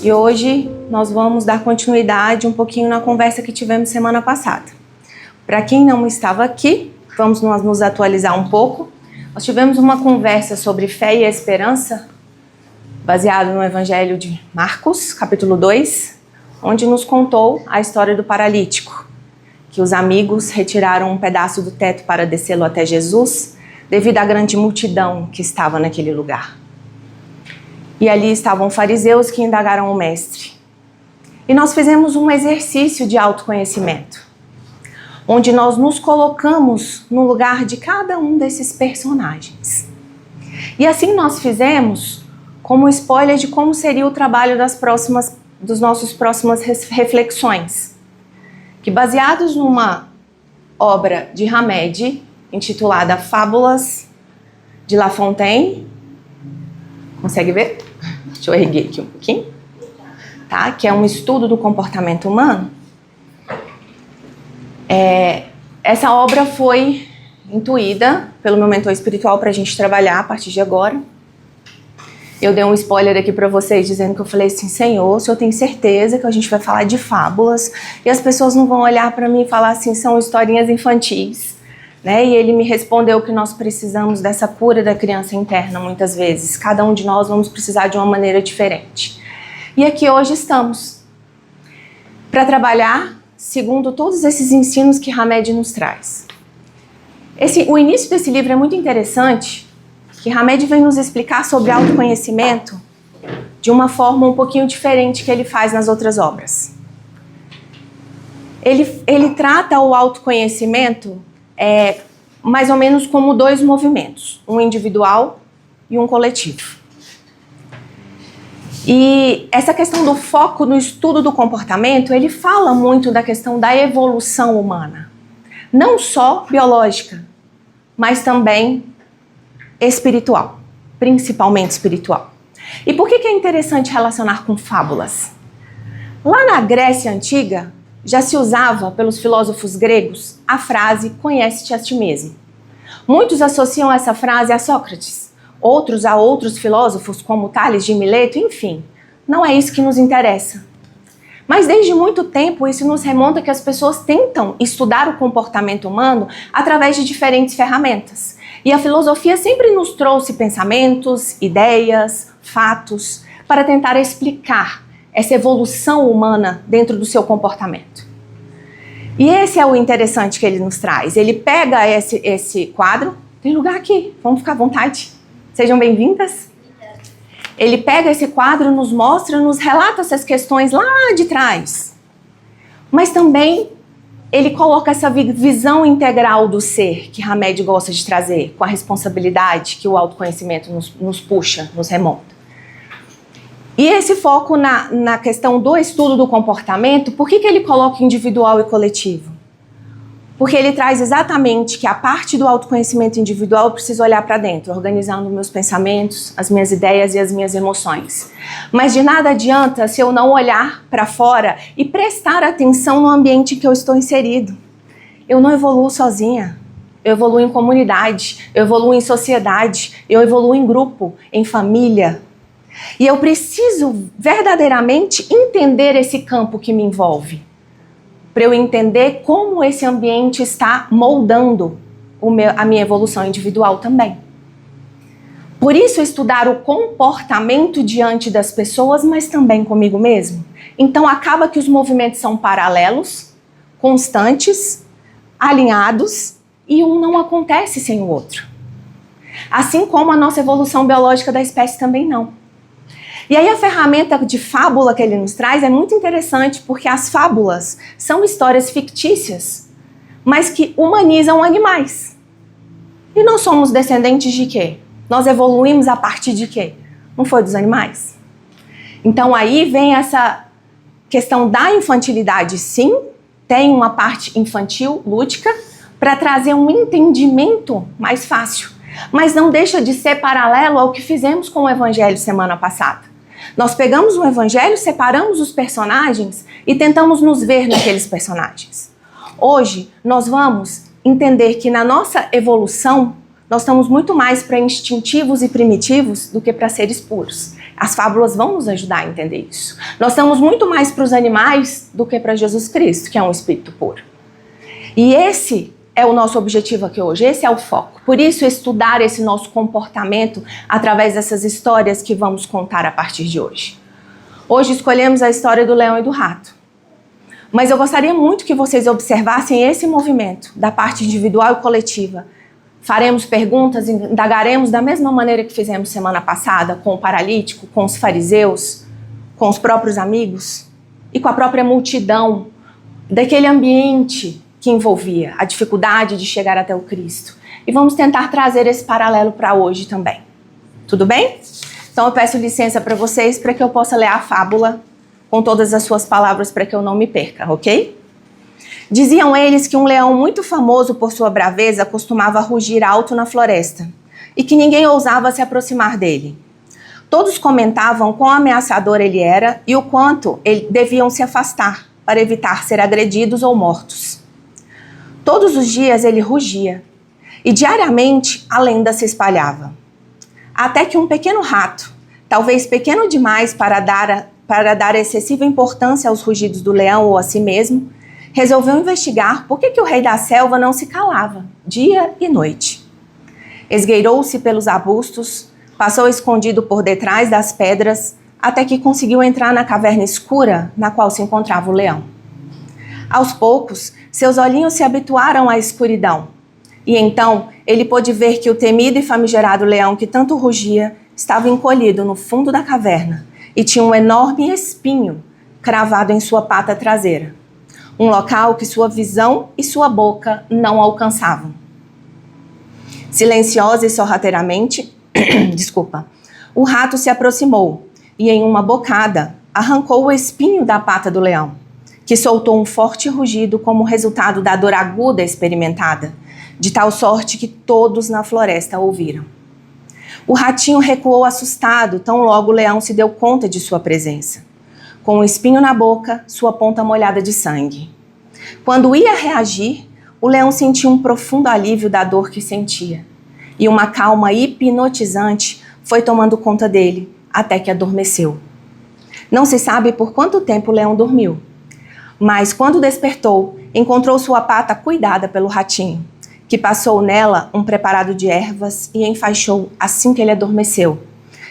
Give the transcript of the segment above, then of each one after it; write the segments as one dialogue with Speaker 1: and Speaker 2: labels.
Speaker 1: E hoje nós vamos dar continuidade um pouquinho na conversa que tivemos semana passada. Para quem não estava aqui, vamos nos atualizar um pouco. Nós tivemos uma conversa sobre fé e esperança, baseado no Evangelho de Marcos, capítulo 2, onde nos contou a história do paralítico, que os amigos retiraram um pedaço do teto para descê-lo até Jesus, devido à grande multidão que estava naquele lugar. E ali estavam fariseus que indagaram o mestre. E nós fizemos um exercício de autoconhecimento, onde nós nos colocamos no lugar de cada um desses personagens. E assim nós fizemos como spoiler de como seria o trabalho dos nossos próximas reflexões, que baseados numa obra de Hamed, intitulada Fábulas de La Fontaine, consegue ver? Deixa eu erguer aqui um pouquinho, tá? Que é um estudo do comportamento humano. Essa obra foi intuída pelo meu mentor espiritual para a gente trabalhar a partir de agora. Eu dei um spoiler aqui para vocês, dizendo que eu falei assim: Senhor, o Senhor tem certeza que a gente vai falar de fábulas e as pessoas não vão olhar para mim e falar assim, são historinhas infantis, né? E ele me respondeu que nós precisamos dessa cura da criança interna muitas vezes. Cada um de nós vamos precisar de uma maneira diferente. E aqui hoje estamos para trabalhar segundo todos esses ensinos que Hamed nos traz. O início desse livro é muito interessante, que Hamed vem nos explicar sobre autoconhecimento de uma forma um pouquinho diferente que ele faz nas outras obras. Ele trata o autoconhecimento mais ou menos como dois movimentos, um individual e um coletivo. E essa questão do foco no estudo do comportamento, ele fala muito da questão da evolução humana, não só biológica, mas também espiritual, principalmente espiritual. E por que é interessante relacionar com fábulas? Lá na Grécia Antiga, já se usava pelos filósofos gregos a frase conhece-te a ti mesmo. Muitos associam essa frase a Sócrates, outros a outros filósofos como Tales de Mileto, enfim. Não é isso que nos interessa. Mas desde muito tempo isso nos remonta que as pessoas tentam estudar o comportamento humano através de diferentes ferramentas. E a filosofia sempre nos trouxe pensamentos, ideias, fatos, para tentar explicar essa evolução humana dentro do seu comportamento. E esse é o interessante que ele nos traz. Ele pega esse quadro, tem lugar aqui, vamos ficar à vontade. Sejam bem-vindas. Ele pega esse quadro, nos mostra, nos relata essas questões lá de trás. Mas também ele coloca essa visão integral do ser que Hamed gosta de trazer, com a responsabilidade que o autoconhecimento nos puxa, nos remonta. E esse foco na questão do estudo do comportamento, por que ele coloca individual e coletivo? Porque ele traz exatamente que a parte do autoconhecimento individual eu preciso olhar para dentro, organizando meus pensamentos, as minhas ideias e as minhas emoções. Mas de nada adianta se eu não olhar para fora e prestar atenção no ambiente em que eu estou inserido. Eu não evoluo sozinha, eu evoluo em comunidade, eu evoluo em sociedade, eu evoluo em grupo, em família. E eu preciso verdadeiramente entender esse campo que me envolve, para eu entender como esse ambiente está moldando a minha evolução individual também. Por isso, estudar o comportamento diante das pessoas, mas também comigo mesmo. Então, acaba que os movimentos são paralelos, constantes, alinhados, e um não acontece sem o outro. Assim como a nossa evolução biológica da espécie também não. E aí a ferramenta de fábula que ele nos traz é muito interessante, porque as fábulas são histórias fictícias, mas que humanizam animais. E nós somos descendentes de quê? Nós evoluímos a partir de quê? Não foi dos animais? Então aí vem essa questão da infantilidade, sim, tem uma parte infantil, lúdica, para trazer um entendimento mais fácil. Mas não deixa de ser paralelo ao que fizemos com o Evangelho semana passada. Nós pegamos o Evangelho, separamos os personagens e tentamos nos ver naqueles personagens. Hoje, nós vamos entender que na nossa evolução, nós estamos muito mais para instintivos e primitivos do que para seres puros. As fábulas vão nos ajudar a entender isso. Nós estamos muito mais para os animais do que para Jesus Cristo, que é um espírito puro. E esse é o nosso objetivo aqui hoje, esse é o foco. Por isso, estudar esse nosso comportamento através dessas histórias que vamos contar a partir de hoje. Hoje escolhemos a história do leão e do rato. Mas eu gostaria muito que vocês observassem esse movimento da parte individual e coletiva. Faremos perguntas, indagaremos da mesma maneira que fizemos semana passada, com o paralítico, com os fariseus, com os próprios amigos e com a própria multidão daquele ambiente que envolvia a dificuldade de chegar até o Cristo. E vamos tentar trazer esse paralelo para hoje também. Tudo bem? Então eu peço licença para vocês para que eu possa ler a fábula com todas as suas palavras para que eu não me perca, ok? Diziam eles que um leão muito famoso por sua braveza costumava rugir alto na floresta e que ninguém ousava se aproximar dele. Todos comentavam quão ameaçador ele era e o quanto deviam se afastar para evitar ser agredidos ou mortos. Todos os dias ele rugia e diariamente a lenda se espalhava. Até que um pequeno rato, talvez pequeno demais para dar excessiva importância aos rugidos do leão ou a si mesmo, resolveu investigar por que o rei da selva não se calava, dia e noite. Esgueirou-se pelos arbustos, passou escondido por detrás das pedras, até que conseguiu entrar na caverna escura na qual se encontrava o leão. Aos poucos, seus olhinhos se habituaram à escuridão, e então ele pôde ver que o temido e famigerado leão que tanto rugia estava encolhido no fundo da caverna e tinha um enorme espinho cravado em sua pata traseira. Um local que sua visão e sua boca não alcançavam. Silenciosa e sorrateiramente, o rato se aproximou e em uma bocada arrancou o espinho da pata do leão, que soltou um forte rugido como resultado da dor aguda experimentada, de tal sorte que todos na floresta ouviram. O ratinho recuou assustado, tão logo o leão se deu conta de sua presença. Com um espinho na boca, sua ponta molhada de sangue. Quando ia reagir, o leão sentiu um profundo alívio da dor que sentia, e uma calma hipnotizante foi tomando conta dele, até que adormeceu. Não se sabe por quanto tempo o leão dormiu, mas quando despertou, encontrou sua pata cuidada pelo ratinho, que passou nela um preparado de ervas e enfaixou assim que ele adormeceu,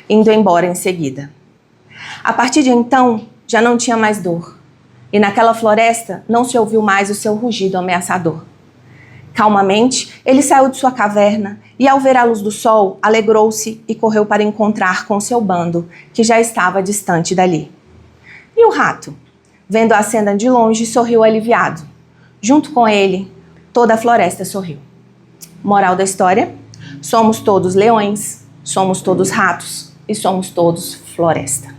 Speaker 1: indo embora em seguida. A partir de então, já não tinha mais dor, e naquela floresta não se ouviu mais o seu rugido ameaçador. Calmamente, ele saiu de sua caverna e, ao ver a luz do sol, alegrou-se e correu para encontrar com seu bando, que já estava distante dali. E o rato, vendo a cena de longe, sorriu aliviado. Junto com ele, toda a floresta sorriu. Moral da história: somos todos leões, somos todos ratos e somos todos floresta.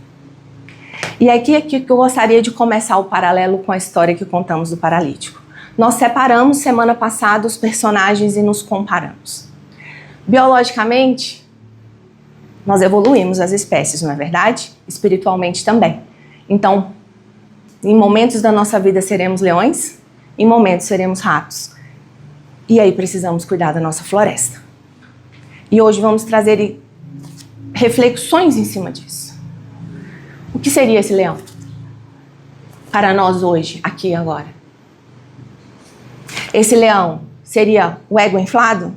Speaker 1: E aqui é que eu gostaria de começar o paralelo com a história que contamos do paralítico. Nós separamos semana passada os personagens e nos comparamos. Biologicamente, nós evoluímos as espécies, não é verdade? Espiritualmente também. Então, em momentos da nossa vida seremos leões, em momentos seremos ratos. E aí precisamos cuidar da nossa floresta. E hoje vamos trazer reflexões em cima disso. O que seria esse leão? Para nós hoje, aqui e agora. Esse leão seria o ego inflado?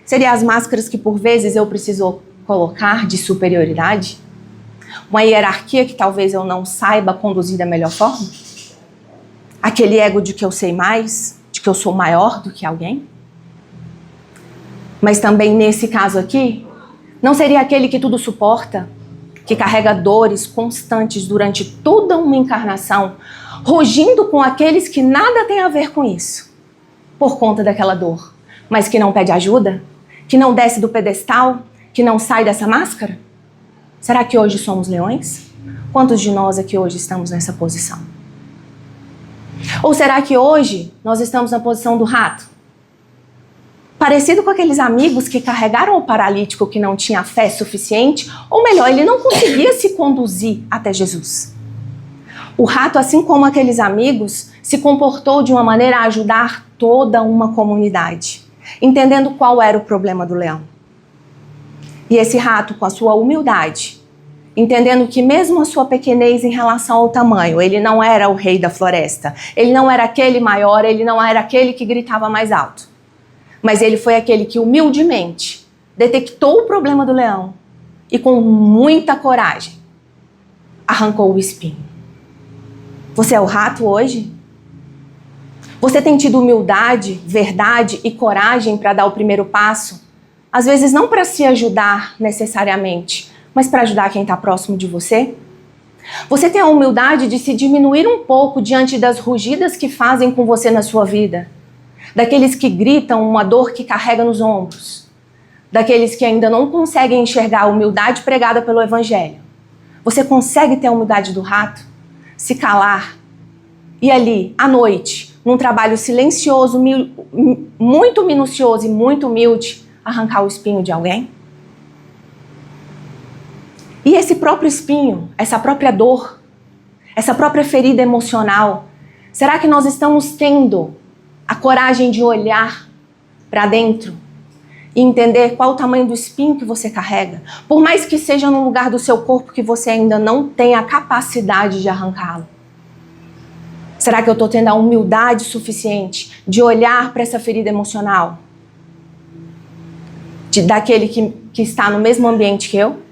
Speaker 1: Seria as máscaras que por vezes eu preciso colocar de superioridade? Uma hierarquia que talvez eu não saiba conduzir da melhor forma? Aquele ego de que eu sei mais, de que eu sou maior do que alguém? Mas também nesse caso aqui, não seria aquele que tudo suporta, que carrega dores constantes durante toda uma encarnação, rugindo com aqueles que nada têm a ver com isso, por conta daquela dor, mas que não pede ajuda, que não desce do pedestal, que não sai dessa máscara? Será que hoje somos leões? Quantos de nós aqui hoje estamos nessa posição? Ou será que hoje nós estamos na posição do rato? Parecido com aqueles amigos que carregaram o paralítico que não tinha fé suficiente, ou melhor, ele não conseguia se conduzir até Jesus. O rato, assim como aqueles amigos, se comportou de uma maneira a ajudar toda uma comunidade, entendendo qual era o problema do leão. E esse rato, com a sua humildade, entendendo que mesmo a sua pequenez em relação ao tamanho, ele não era o rei da floresta, ele não era aquele maior, ele não era aquele que gritava mais alto, mas ele foi aquele que humildemente detectou o problema do leão e com muita coragem arrancou o espinho. Você é o rato hoje? Você tem tido humildade, verdade e coragem para dar o primeiro passo? Às vezes não para se ajudar necessariamente, mas para ajudar quem está próximo de você? Você tem a humildade de se diminuir um pouco diante das rugidas que fazem com você na sua vida? Daqueles que gritam uma dor que carrega nos ombros? Daqueles que ainda não conseguem enxergar a humildade pregada pelo Evangelho? Você consegue ter a humildade do rato? Se calar? E ali, à noite, num trabalho silencioso, muito minucioso e muito humilde, arrancar o espinho de alguém? E esse próprio espinho, essa própria dor, essa própria ferida emocional, será que nós estamos tendo a coragem de olhar para dentro e entender qual o tamanho do espinho que você carrega? Por mais que seja num lugar do seu corpo que você ainda não tem a capacidade de arrancá-lo. Será que eu estou tendo a humildade suficiente de olhar para essa ferida emocional? Daquele que está no mesmo ambiente que eu?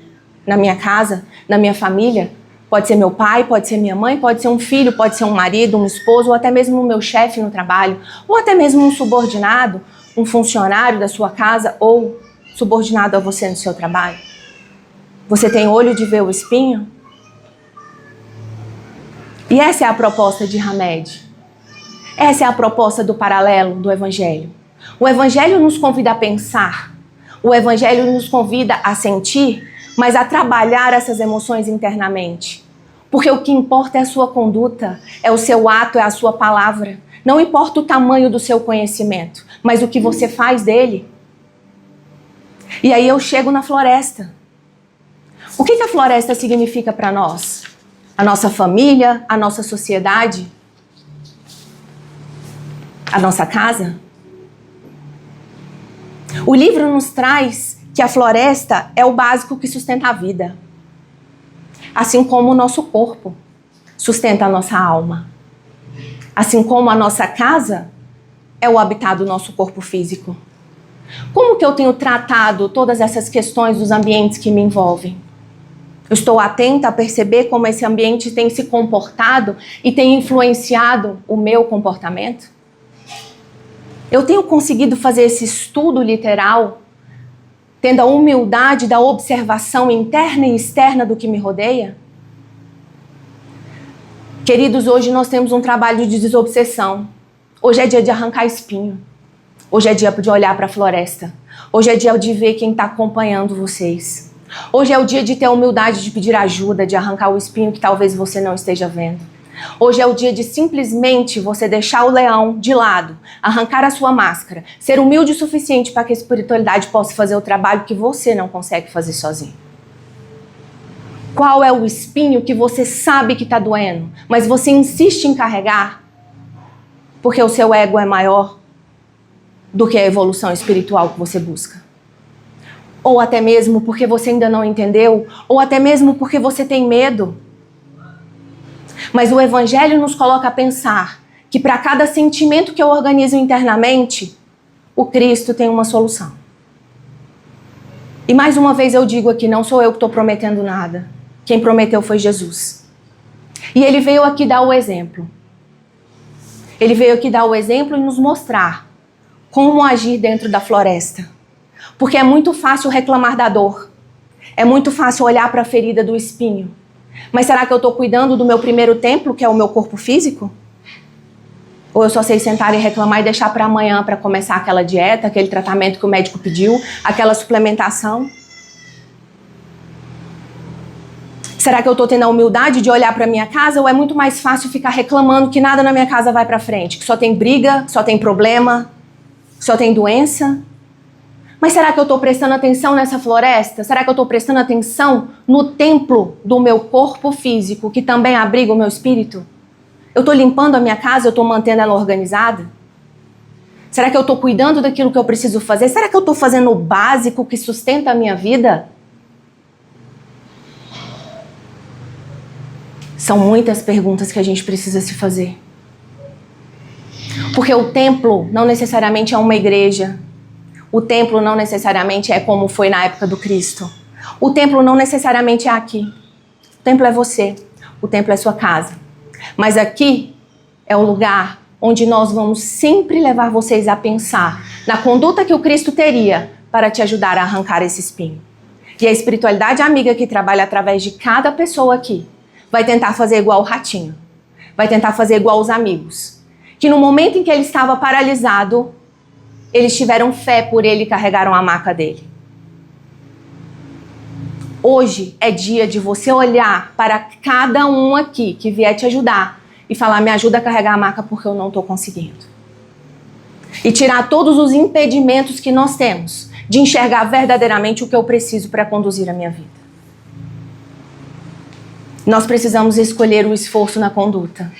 Speaker 1: Na minha casa? Na minha família? Pode ser meu pai, pode ser minha mãe, pode ser um filho, pode ser um marido, um esposo, ou até mesmo o meu chefe no trabalho, ou até mesmo um subordinado, um funcionário da sua casa, ou subordinado a você no seu trabalho. Você tem olho de ver o espinho? E essa é a proposta de Hamed. Essa é a proposta do paralelo do Evangelho. O Evangelho nos convida a pensar. O Evangelho nos convida a sentir, mas a trabalhar essas emoções internamente. Porque o que importa é a sua conduta, é o seu ato, é a sua palavra. Não importa o tamanho do seu conhecimento, mas o que você faz dele. E aí eu chego na floresta. O que a floresta significa para nós? A nossa família, a nossa sociedade, a nossa casa? O livro nos traz que a floresta é o básico que sustenta a vida. Assim como o nosso corpo sustenta a nossa alma. Assim como a nossa casa é o habitat do nosso corpo físico. Como que eu tenho tratado todas essas questões dos ambientes que me envolvem? Eu estou atenta a perceber como esse ambiente tem se comportado e tem influenciado o meu comportamento? Eu tenho conseguido fazer esse estudo literal, tendo a humildade da observação interna e externa do que me rodeia? Queridos, hoje nós temos um trabalho de desobsessão. Hoje é dia de arrancar espinho. Hoje é dia de olhar para a floresta. Hoje é dia de ver quem está acompanhando vocês. Hoje é o dia de ter a humildade de pedir ajuda, de arrancar o espinho que talvez você não esteja vendo. Hoje é o dia de simplesmente você deixar o leão de lado, arrancar a sua máscara, ser humilde o suficiente para que a espiritualidade possa fazer o trabalho que você não consegue fazer sozinho. Qual é o espinho que você sabe que está doendo, mas você insiste em carregar porque o seu ego é maior do que a evolução espiritual que você busca? Ou até mesmo porque você ainda não entendeu, ou até mesmo porque você tem medo. Mas o Evangelho nos coloca a pensar que para cada sentimento que eu organizo internamente, o Cristo tem uma solução. E mais uma vez eu digo aqui, não sou eu que estou prometendo nada. Quem prometeu foi Jesus. E ele veio aqui dar o exemplo. Ele veio aqui dar o exemplo e nos mostrar como agir dentro da floresta. Porque é muito fácil reclamar da dor. É muito fácil olhar para a ferida do espinho. Mas será que eu estou cuidando do meu primeiro templo, que é o meu corpo físico? Ou eu só sei sentar e reclamar e deixar para amanhã para começar aquela dieta, aquele tratamento que o médico pediu, aquela suplementação? Será que eu estou tendo a humildade de olhar para a minha casa, ou é muito mais fácil ficar reclamando que nada na minha casa vai para frente? Que só tem briga, só tem problema, só tem doença? Mas será que eu estou prestando atenção nessa floresta? Será que eu estou prestando atenção no templo do meu corpo físico, que também abriga o meu espírito? Eu estou limpando a minha casa, eu estou mantendo ela organizada? Será que eu estou cuidando daquilo que eu preciso fazer? Será que eu estou fazendo o básico que sustenta a minha vida? São muitas perguntas que a gente precisa se fazer. Porque o templo não necessariamente é uma igreja. O templo não necessariamente é como foi na época do Cristo. O templo não necessariamente é aqui. O templo é você. O templo é sua casa. Mas aqui é o lugar onde nós vamos sempre levar vocês a pensar na conduta que o Cristo teria para te ajudar a arrancar esse espinho. E a espiritualidade amiga que trabalha através de cada pessoa aqui vai tentar fazer igual o ratinho. Vai tentar fazer igual os amigos. Que no momento em que ele estava paralisado, eles tiveram fé por ele e carregaram a maca dele. Hoje é dia de você olhar para cada um aqui que vier te ajudar e falar, me ajuda a carregar a maca porque eu não estou conseguindo. E tirar todos os impedimentos que nós temos de enxergar verdadeiramente o que eu preciso para conduzir a minha vida. Nós precisamos escolher o esforço na conduta.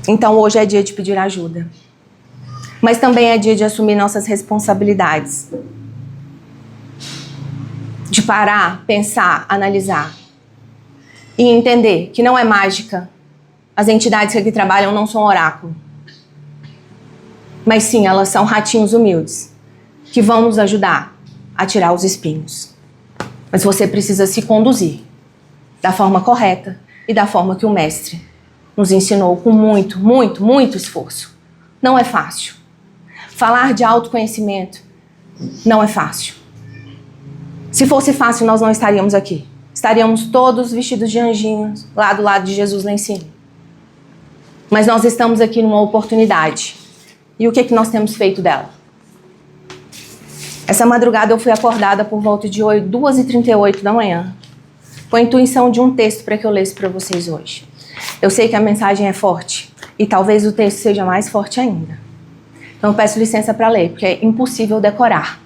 Speaker 1: Então hoje é dia de pedir ajuda. Mas também é dia de assumir nossas responsabilidades. De parar, pensar, analisar. E entender que não é mágica. As entidades que aqui trabalham não são oráculo. Mas sim, elas são ratinhos humildes. Que vão nos ajudar a tirar os espinhos. Mas você precisa se conduzir da forma correta e da forma que o mestre nos ensinou com muito, muito, muito esforço. Não é fácil. Falar de autoconhecimento não é fácil. Se fosse fácil, nós não estaríamos aqui. Estaríamos todos vestidos de anjinhos, lá do lado de Jesus lá em cima. Mas nós estamos aqui numa oportunidade. E o que nós temos feito dela? Essa madrugada eu fui acordada por volta de 2h38 da manhã, com a intuição de um texto para que eu lesse para vocês hoje. Eu sei que a mensagem é forte, e talvez o texto seja mais forte ainda. Então eu peço licença para ler, porque é impossível decorar.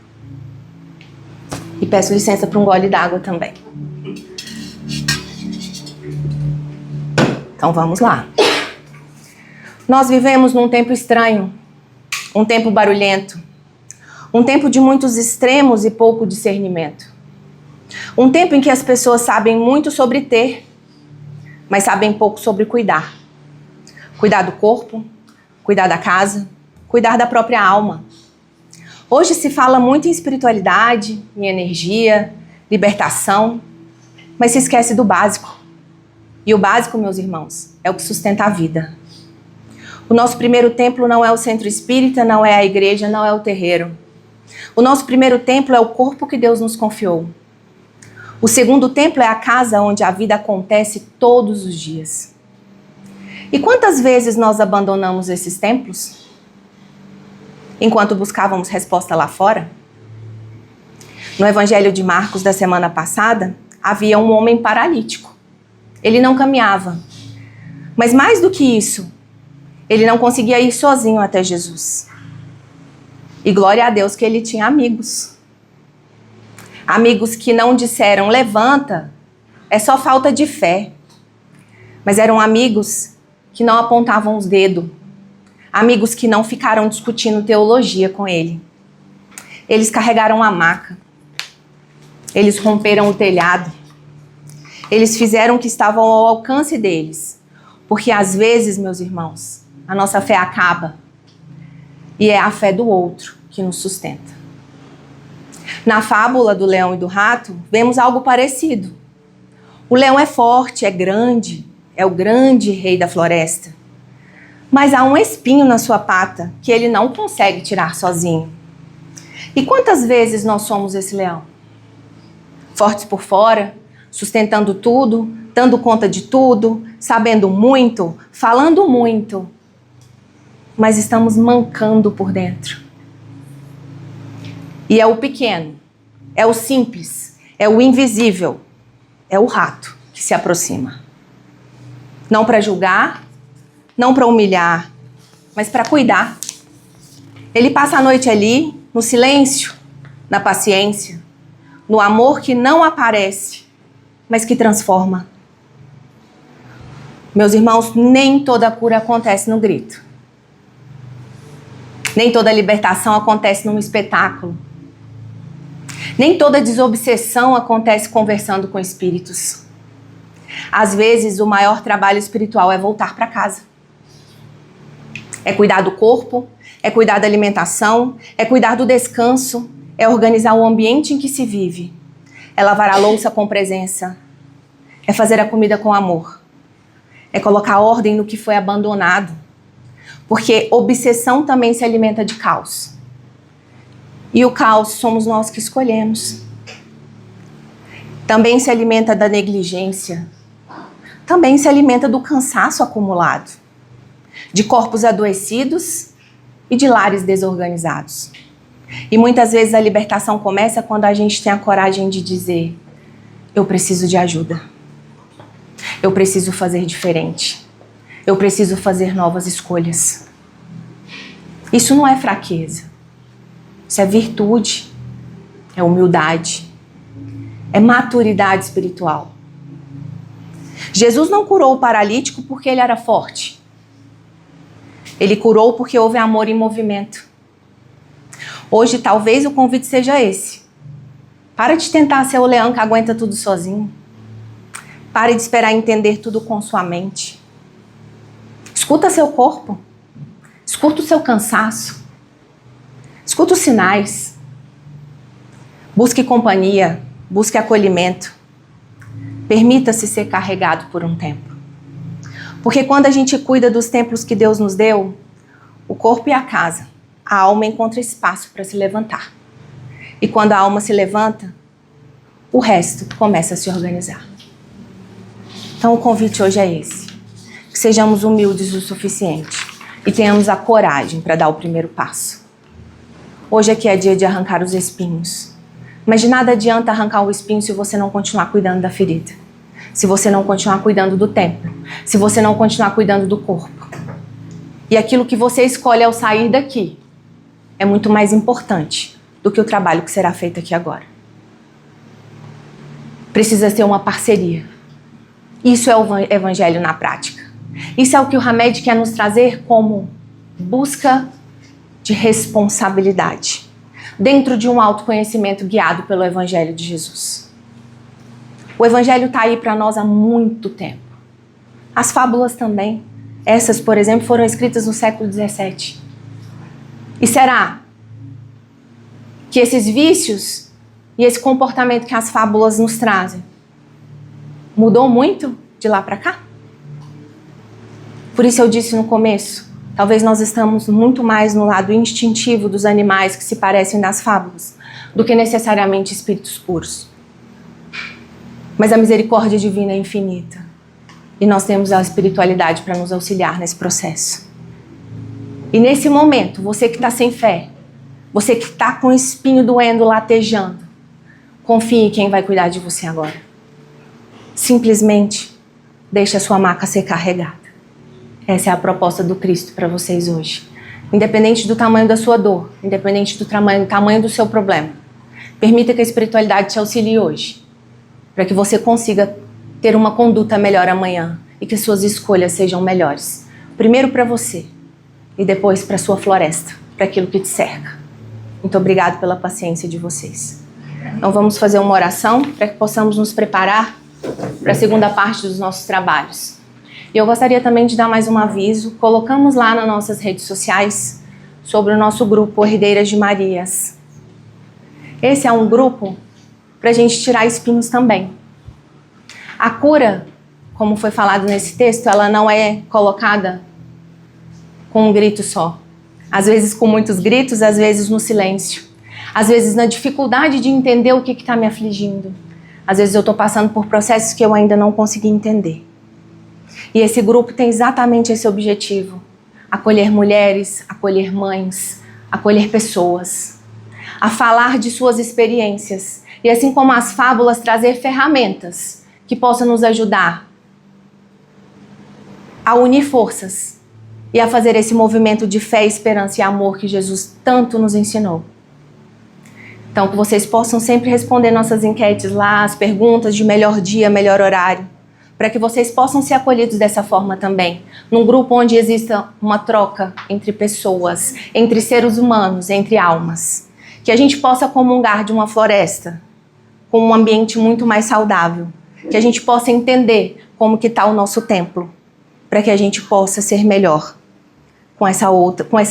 Speaker 1: E peço licença para um gole d'água também. Então vamos lá. Nós vivemos num tempo estranho, um tempo barulhento, um tempo de muitos extremos e pouco discernimento. Um tempo em que as pessoas sabem muito sobre ter, mas sabem pouco sobre cuidar. Cuidar do corpo, cuidar da casa, cuidar da própria alma. Hoje se fala muito em espiritualidade, em energia, libertação, mas se esquece do básico. E o básico, meus irmãos, é o que sustenta a vida. O nosso primeiro templo não é o centro espírita, não é a igreja, não é o terreiro. O nosso primeiro templo é o corpo que Deus nos confiou. O segundo templo é a casa onde a vida acontece todos os dias. E quantas vezes nós abandonamos esses templos? Enquanto buscávamos resposta lá fora? No Evangelho de Marcos da semana passada, havia um homem paralítico. Ele não caminhava. Mas mais do que isso, ele não conseguia ir sozinho até Jesus. E glória a Deus que ele tinha amigos. Amigos que não disseram, levanta, é só falta de fé. Mas eram amigos que não apontavam os dedos. Amigos que não ficaram discutindo teologia com ele. Eles carregaram a maca. Eles romperam o telhado. Eles fizeram o que estava ao alcance deles. Porque às vezes, meus irmãos, a nossa fé acaba. E é a fé do outro que nos sustenta. Na fábula do leão e do rato, vemos algo parecido. O leão é forte, é grande, é o grande rei da floresta. Mas há um espinho na sua pata que ele não consegue tirar sozinho. E quantas vezes nós somos esse leão? Fortes por fora, sustentando tudo, dando conta de tudo, sabendo muito, falando muito, mas estamos mancando por dentro. E é o pequeno, é o simples, é o invisível, é o rato que se aproxima. Não para julgar, não para humilhar, mas para cuidar. Ele passa a noite ali, no silêncio, na paciência, no amor que não aparece, mas que transforma. Meus irmãos, nem toda cura acontece no grito. Nem toda libertação acontece num espetáculo. Nem toda desobsessão acontece conversando com espíritos. Às vezes, o maior trabalho espiritual é voltar para casa. É cuidar do corpo, é cuidar da alimentação, é cuidar do descanso, é organizar o ambiente em que se vive, é lavar a louça com presença, é fazer a comida com amor, é colocar ordem no que foi abandonado, porque obsessão também se alimenta de caos. E o caos somos nós que escolhemos. Também se alimenta da negligência, também se alimenta do cansaço acumulado, de corpos adoecidos e de lares desorganizados. E muitas vezes a libertação começa quando a gente tem a coragem de dizer: eu preciso de ajuda, eu preciso fazer diferente, eu preciso fazer novas escolhas. Isso não é fraqueza, isso é virtude, é humildade, é maturidade espiritual. Jesus não curou o paralítico porque ele era forte. Ele curou porque houve amor em movimento. Hoje, talvez o convite seja esse. Para de tentar ser o leão que aguenta tudo sozinho. Pare de esperar entender tudo com sua mente. Escuta seu corpo. Escuta o seu cansaço. Escuta os sinais. Busque companhia. Busque acolhimento. Permita-se ser carregado por um tempo. Porque quando a gente cuida dos templos que Deus nos deu, o corpo e a casa, a alma encontra espaço para se levantar. E quando a alma se levanta, o resto começa a se organizar. Então o convite hoje é esse. Que sejamos humildes o suficiente e tenhamos a coragem para dar o primeiro passo. Hoje aqui é dia de arrancar os espinhos. Mas de nada adianta arrancar o espinho se você não continuar cuidando da ferida. Se você não continuar cuidando do templo. Se você não continuar cuidando do corpo. E aquilo que você escolhe ao sair daqui é muito mais importante do que o trabalho que será feito aqui agora. Precisa ser uma parceria. Isso é o evangelho na prática. Isso é o que o Hamed quer nos trazer como busca de responsabilidade, dentro de um autoconhecimento guiado pelo evangelho de Jesus. O evangelho está aí para nós há muito tempo. As fábulas também. Essas, por exemplo, foram escritas no século XVII. E será que esses vícios e esse comportamento que as fábulas nos trazem mudou muito de lá para cá? Por isso eu disse no começo, talvez nós estamos muito mais no lado instintivo dos animais que se parecem das fábulas, do que necessariamente espíritos puros. Mas a misericórdia divina é infinita. E nós temos a espiritualidade para nos auxiliar nesse processo. E nesse momento, você que está sem fé, você que está com o espinho doendo, latejando, confie em quem vai cuidar de você agora. Simplesmente deixe a sua maca ser carregada. Essa é a proposta do Cristo para vocês hoje. Independente do tamanho da sua dor, independente do tamanho do seu problema, permita que a espiritualidade te auxilie hoje, para que você consiga ter uma conduta melhor amanhã e que suas escolhas sejam melhores. Primeiro para você e depois para sua floresta, para aquilo que te cerca. Muito obrigado pela paciência de vocês. Então vamos fazer uma oração para que possamos nos preparar para a segunda parte dos nossos trabalhos. E eu gostaria também de dar mais um aviso. Colocamos lá nas nossas redes sociais sobre o nosso grupo Herdeiras de Marias. Esse é um grupo para a gente tirar espinhos também. A cura, como foi falado nesse texto, ela não é colocada com um grito só. Às vezes com muitos gritos, às vezes no silêncio. Às vezes na dificuldade de entender o que está me afligindo. Às vezes eu estou passando por processos que eu ainda não consegui entender. E esse grupo tem exatamente esse objetivo. Acolher mulheres, acolher mães, acolher pessoas. A falar de suas experiências. E assim como as fábulas, trazer ferramentas que possam nos ajudar a unir forças e a fazer esse movimento de fé, esperança e amor que Jesus tanto nos ensinou. Então, que vocês possam sempre responder nossas enquetes lá, as perguntas de melhor dia, melhor horário, para que vocês possam ser acolhidos dessa forma também, num grupo onde exista uma troca entre pessoas, entre seres humanos, entre almas. Que a gente possa comungar de uma floresta com um ambiente muito mais saudável, que a gente possa entender como que está o nosso templo, para que a gente possa ser melhor com essa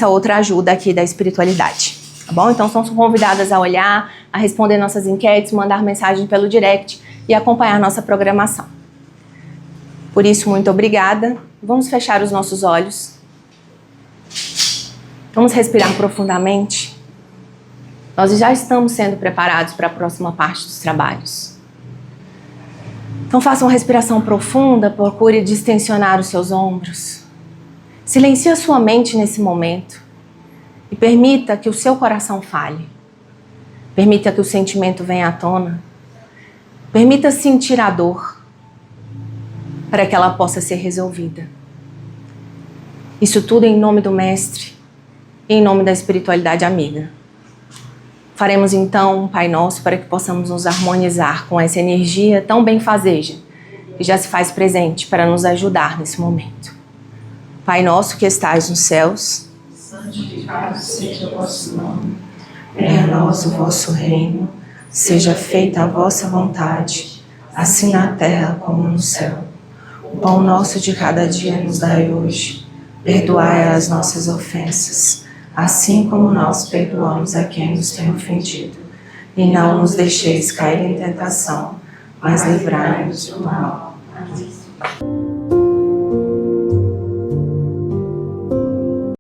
Speaker 1: outra ajuda aqui da espiritualidade. Tá bom? Então, são convidadas a olhar, a responder nossas enquetes, mandar mensagem pelo direct e acompanhar nossa programação. Por isso, muito obrigada. Vamos fechar os nossos olhos. Vamos respirar profundamente. Nós já estamos sendo preparados para a próxima parte dos trabalhos. Então, faça uma respiração profunda, procure distensionar os seus ombros. Silencie a sua mente nesse momento e permita que o seu coração fale. Permita que o sentimento venha à tona. Permita sentir a dor para que ela possa ser resolvida. Isso tudo em nome do Mestre e em nome da espiritualidade amiga. Faremos então um Pai Nosso para que possamos nos harmonizar com essa energia tão benfazeja que já se faz presente para nos ajudar nesse momento. Pai nosso que estais nos céus,
Speaker 2: santificado seja o vosso nome. Venha a nós o vosso reino. Seja feita a vossa vontade, assim na terra como no céu. O pão nosso de cada dia nos dai hoje. Perdoai as nossas ofensas, assim como nós perdoamos a quem nos tem ofendido. E não nos deixeis cair em tentação, mas livrai-nos do mal.